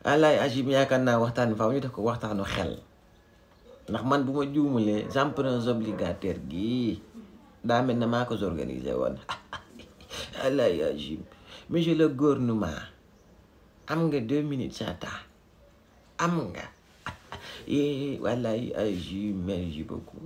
alaay agim yaakaar naa waxtaan bi faaw ñu def ko waxtaanu xel ndax man bu ma juumalee emprunts obligataires gi daa mel na maa ko organisé woon alaay agim monsieur le gouvernement am nga 2 minutes sa temps am nga wallaay agim merci beaucoup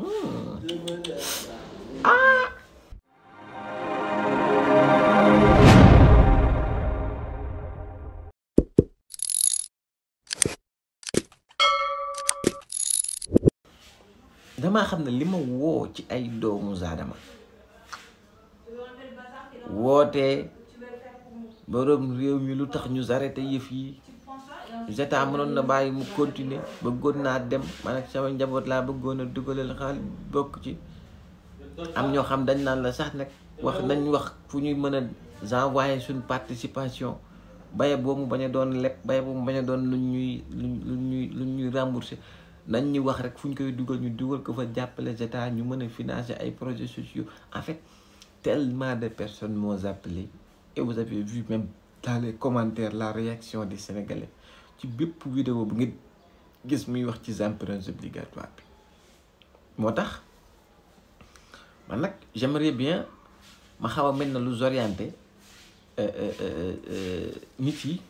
damaa xam ne li ma woo ci ay doomu Zadama woote borom réew mi lu tax ñu arrêté yëf yi Zeta mënoon na bàyyi mu continuer bëggoon naa dem man ak sama njaboot laa bëggoon a dugalal xaalis bokk ci am ñoo xam dañ naan la sax nag wax nañ wax fu ñuy mën a envoyer suñ participation baye boobu mu bañ a doon leb baye boobu mu bañ a doon lu ñuy rembourser nañ ñu wax rek fu ñu koy dugal ñu dugal ko fa jàppale Zeta ñu mën a financer ay projets sociaux en fait tellement de personnes m'ont appelé et vous avez vu même dans les commentaires la réaction des Sénégalais ci bépp vidéo bu ngeen gis muy wax ci emprunts obligatoires bi moo tax man nag j'aimerais bien ma xaw a mel na lu orienté nit yi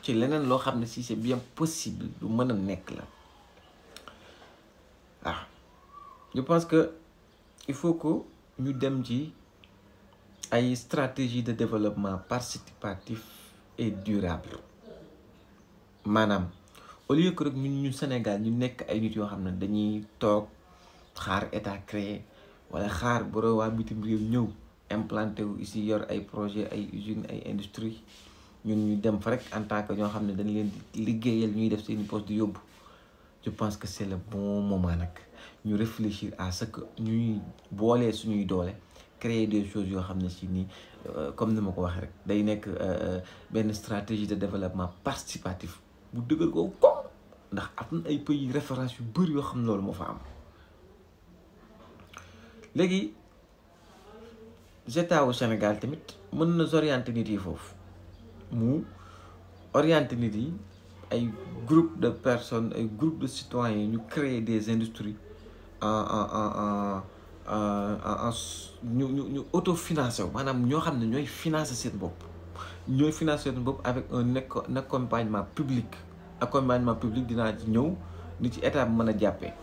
ci leneen loo xam ne si c'est bien possible lu mën a nekk la waaw je pense que il faut que ñu dem ci ay stratégie de développement participatif et durable maanaam au lieu que rek ñu Sénégal ñu nekk ay nit yoo xam ne dañuy toog xaar état créé wala xaar boro waa bitim réew ñëw implanté wu ici yor ay projet ay usines ay industrie ñun ñu dem fa rek en tant que ñoo xam ne dañ leen di liggéeyal ñuy def seen poste di yóbbu je pense que c'est le bon moment nag ñu réfléchir à ce que ñuy boolee suñuy doole créer des choses yoo xam ne si nii comme ni ma ko waxee rek day nekk benn stratégie de développement participatif bu dëgër ko ndax am na ay pays référence yu bëri yoo xam ne loolu moo fa am léegi Zeta wu Sénégal tamit mën na orienter nit yi foofu mu orienter nit yi ay groupe de personnes ay groupe de citoyens ñu créer des industries ñu autofinancé wu maanaam ñoo xam ne ñooy financer seen bopp avec un accompagnement public dinaa ci ñëw ni ci état bi mën a jàppee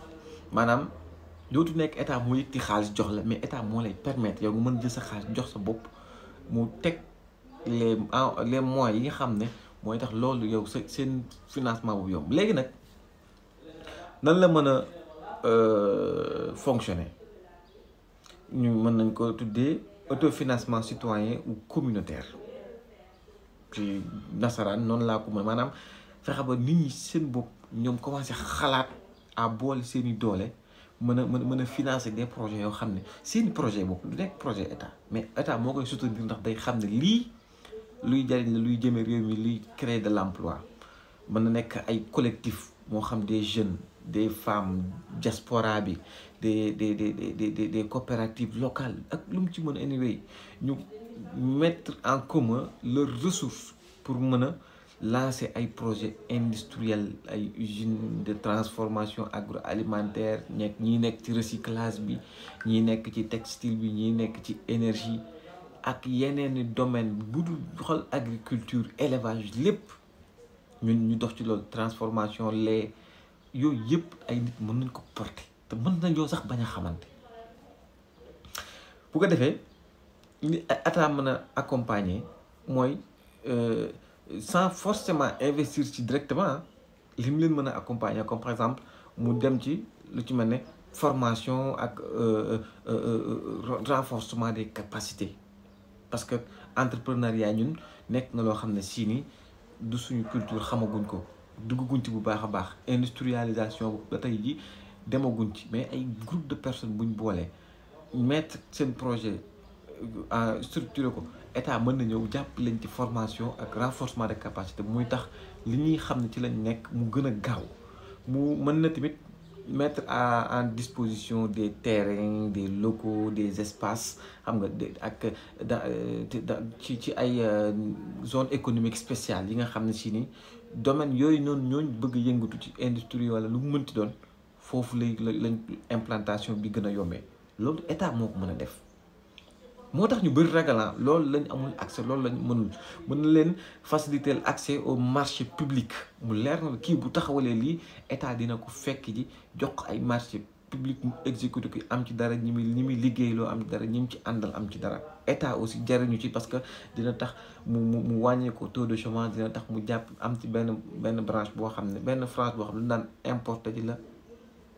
maanaam dootu nekk état moo yëkkati xaalis jox la mais état moo lay permettre yow nga mën jël sa xaalis jox sa bopp mu teg les moyens yi nga xam ne mooy tax loolu yow seen financement bu yomb léegi nag nan la mën a fonctionner ñu mën nañ ko tuddee autofinancement citoyen ou communautaire ci nasaraan noonu laa ko mën maanaam fexe ba nit ñi seen bopp ñoom commencé xalaat à boole seeni doole mën a financer des projets yoo xam ne seeni projet bopp du nekk projet état mais état moo koy soutenir ndax day xam ne lii luy jariñ la luy jëme réew mi luy créer de l'emploi mën na nekk ay collectif moo xam des jeunes des femmes diaspora bi des coopératives locales ak lu mu ci mën a anyway ñu mettre en commun leurs ressources pour mën a lancer ay projets industriels ay usines de transformation agroalimentaire ñii nekk ci recyclage bi ñii nekk ci textile bi ñii nekk ci énergie ak yeneeni domaine bu dul xool agriculture élevage lépp ñun ñu dox ci loolu transformation lait yooyu yëpp ay nit mën nañ ko porter te mën nañoo sax bañ a xamante bu ko defee ni état mën a accompagner mooy sans forcément investir ci directement li mu leen mën a accompagner comme par exemple mu dem ci lu ci mel ne formation ak renforcement des capacités parce que entrepreneuriat ñun nekk na loo xam ne si ni du suñu culture xamaguñ ko dugguñ ci bu baax a baax industrialisation bu ba tey ji demaguñ ci mais ay groupe de personnes buñ boolee mettre seen projet structuré ko état mën na ñëw jàpp leen ci formation ak renforcement de capacité muy tax li ñuy xam ne ci lañ nekk mu gën a gaaw mu mën na tamit mettre en disposition des terrains des locaux des espaces xam nga ak ci ay zone économique spéciale yi nga xam ne si ni domaine yooyu noonu ñooñu bëgg yëngatu ci industrie wala lu mu mënti doon foofu lañ implantation bi gën a yombee loolu état moo ko mën a def moo tax ñu bëri ragalan loolu lañ amul accès loolu lañ mënul mën na leen faciliter accès au marché public mu leer na kii bu taxawalee lii état dina ko fekk ji jox ay marché public mu exécuté ko am ci dara ñi muy liggéeyloo am ci dara ñi mu ci àndal am ci dara état aussi jariñu ci parce que dina tax mu wàññee ko taux de chômage dina tax mu jàpp am ci benn branche boo xam ne benn France boo xam ne lu daan importer ji la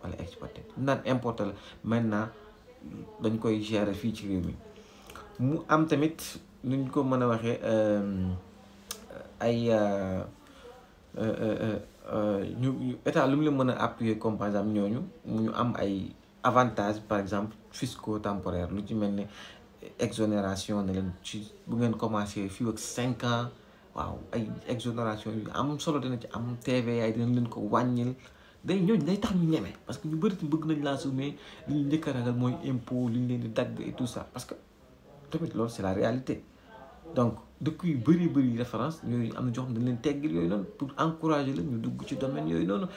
wala exporter lu daan importer la maintenant dañ koy gérer fii ci réew mi mu am tamit nuñ ko mën a waxee ay ñu état lu mu leen mën a appuyer comme par exemple ñooñu ñu am ay avantages par exemple fiscaux temporaires lu ci mel ne exonération ne leen ci bu ngeen commencé fii ak 5 ans waaw ay exonération yu am solo dina ci am TVA dinañ leen ko wàññil ñooñu day tax ñu ñeme parce que ñu bëri bëgg nañ laa mais li ñu njëkk a ragal mooy impôt li ñu leen di dagg et tout ça parce que tamit loolu c'est la réalité donc dëkk yu bëri référence ñooyu am na ñoo xam ne dañ leen teggil yooyu noonu pour encourager la ñu dugg ci domaine yooyu noonu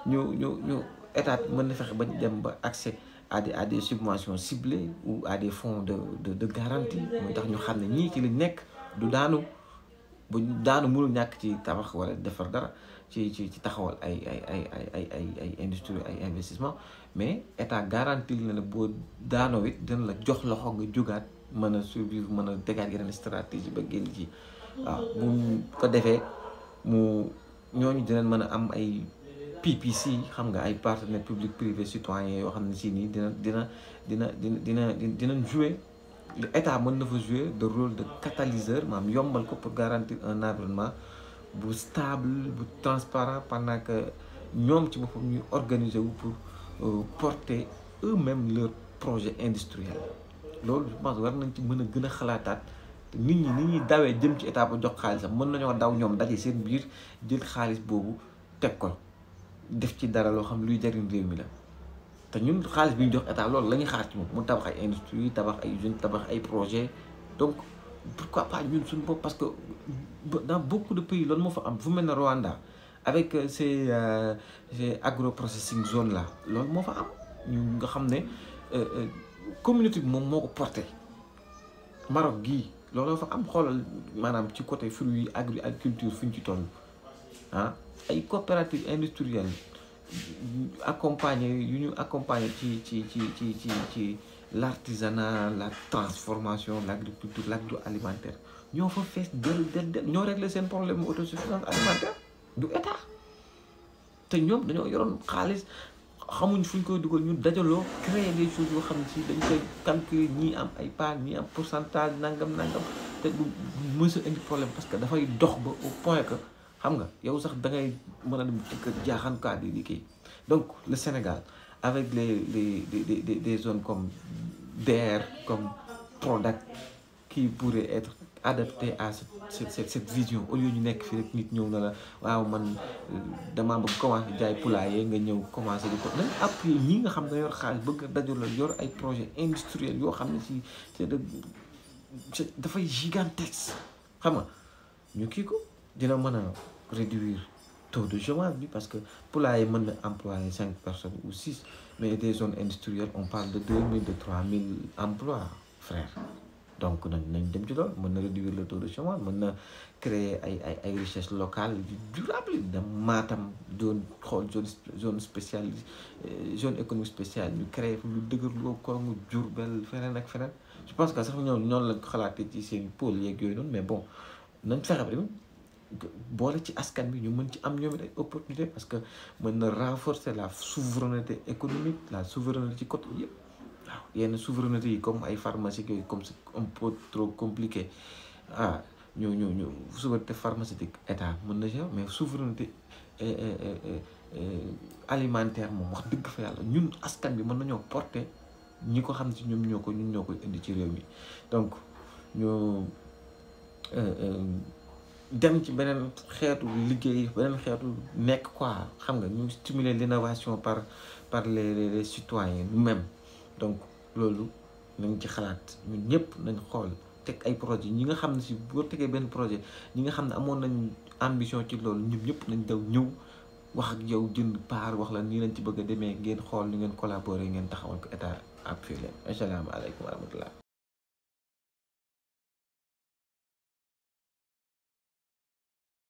ñu état mën na fexe ba ñu dem ba accès à des subventions ciblées ou à des fonds de garantie mooy tax ñu xam ne ñii ci li nekk du daanu bu daanu mënul ñàkk ci tabax wala defar dara ci taxawal ay industrie ay investissement mais état garantie na la boo daanoo it dina la jox loxo nga jógaat mën a survivre mën a dégaat yeneen stratégie ba génn ci waaw bu ko defee mu ñooñu dinañ mën a am ay PPC xam nga ay partenaires public privé citoyen yoo xam ne si nii dina jouer l'état mën na fa jouer le rôle de catalyseur maanaam yombal ko pour garantir un environnement bu stable bu transparent pendant que ñoom ci boppam ñuy organiser wu pour porter eux-mêmes leur projet industriel loolu je pense war nañ ci mën a gën a xalaataat nit ñi dawee jëm ci état ba jox xaalisam mën nañoo daw ñoom daje seen biir jël xaalis boobu teg ko def ci dara loo xam luy jariñ réew mi la te ñun xaalis bi ñu jox état loolu la ñuy xaar ci moom mu tabax ay industrie tabax ay usines tabax ay projets donc pourquoi pas ñun suñu bopp parce que dans beaucoup de pays loolu moo fa am fu mel ne Rwanda avec ces agro-processing zone là loolu moo fa am ñu nga xam ne communauté bi moom moo ko porté Maroc gii loolu fa am xoolal maanaam ci côté fruits yi agriculture fi ñu ci toll ah ay coopératives industrielles accompagné yu ñu accompagné ci l'artisanat la transformation l'agriculture l'agroalimentaire ñoo fa fees del ñoo réglé seen problème autosuffisance alimentaire du état te ñoom dañoo yoroon xaalis xamuñ fuñ koy dugal ñu dajaloo créer des choses yoo xam ne si dañ koy calculer ñii am ay part ñii am pourcentage nangam te du mës a indi problème parce que dafay dox ba au point que xam nga yow sax da ngay mën a dem ci kër jaaxankat yi liggéey donc le Sénégal avec des zones comme DER comme Prodac qui pourraient être adaptées à cette vision au lieu ñu nekk fi rek nit ñëw na la waaw man damaa bëgg commencer jaay poulailler nga ñëw commencer di ko nañ appuyer ñi nga xam ne yor xaalis bëgg a dajale yor ay projets industriels yoo xam ne si c'est dafay gigantesque xam nga ñu kii ko dina mën a réduire taux de chômage bi parce que poulailler mën na employer 5 personnes ou 6 mais des zones industrielles on parle de 2000 de 3000 emplois frère donc nañ dem ci loolu mën na réduire le taux de chômage mën na créer ay richesse locale durable da Matam zone xool zone spéciale zone économique spéciale ñu créer lu dëgër loo Kongo Diourbel feneen ak feneen je pense que sax ñoom noonu la xalaatee ci seen pôle yeeg yooyu noonu mais bon nañ fexe ba boole ci askan bi ñu mën ci am ñoom it ay opportunité parce que mën na renforcer la souveraineté économique la souveraineté ci côté yëpp waaw yenn souveraineté yi comme ay pharmacie yooyu comme c'est un peu trop compliqué ñu souveraineté pharmaceutique état mën na ci mais souveraineté alimentaire moom wax dëgg fa yàlla ñun askan bi mën nañoo porter ñi ko xam ne ci ñun ñoo koy indi ci réew mi donc ñu dem ci beneen xeetu liggéey beneen xeetu nekk quoi xam nga ñu stimuler l'innovation par par les citoyens nous-mêmes. Donc loolu nañ ci xalaat ñun ñëpp nañ xool teg ay projet ñi nga xam ne si boo tegee benn projet ñi nga xam ne amoon nañ ambition ci loolu ñun ñëpp nañ daw ñëw wax ak yow jënd paar wax la nii lañ ci bëgg a demee ngeen xool ni ngeen collaborer ngeen taxawal ko état appuyé leen asalaamaaleykum wa rahmatullah